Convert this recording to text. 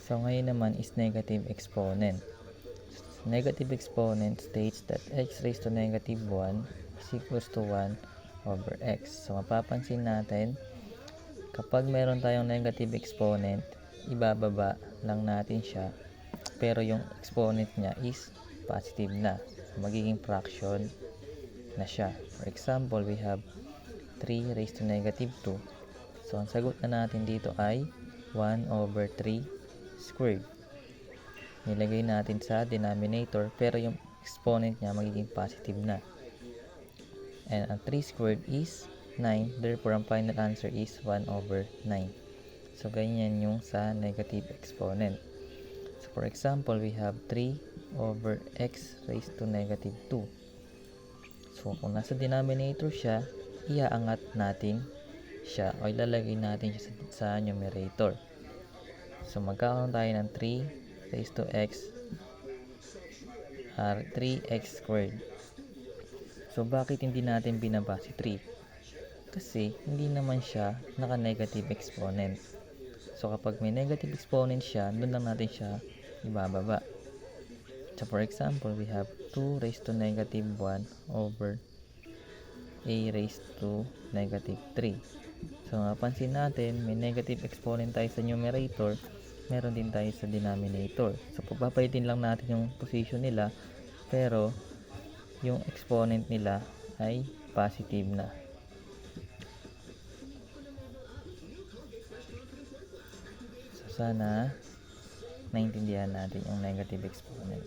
So ngayon naman is negative exponent. Negative exponent states that x raised to negative 1 is equals to 1 over x. So mapapansin natin, kapag meron tayong negative exponent, ibababa lang natin siya, pero yung exponent niya is positive na. So magiging fraction na siya. For example, we have 3 raised to negative 2. So ang sagot na natin dito ay 1 over 3 squared. Nilagay natin sa denominator, pero yung exponent niya magiging positive na. And ang 3 squared is 9. Therefore, ang final answer is 1 over 9. So, ganyan yung sa negative exponent. So, for example, we have 3 over x raised to negative 2. So, kung nasa denominator siya, iaangat natin siya o ilalagay natin siya sa numerator. So, magkakaroon tayo ng 3 raised to x are 3x squared. So, bakit hindi natin binaba si 3? Kasi, hindi naman siya naka-negative exponent. So, kapag may negative exponent siya, doon lang natin siya ibababa. So, for example, we have 2 raised to negative 1 over a raised to negative 3. So, napansin natin, may negative exponent tayo sa numerator, meron din tayo sa denominator. So, papapalitin lang natin yung position nila, pero yung exponent nila ay positive na. So, sana naintindihan natin yung negative exponent.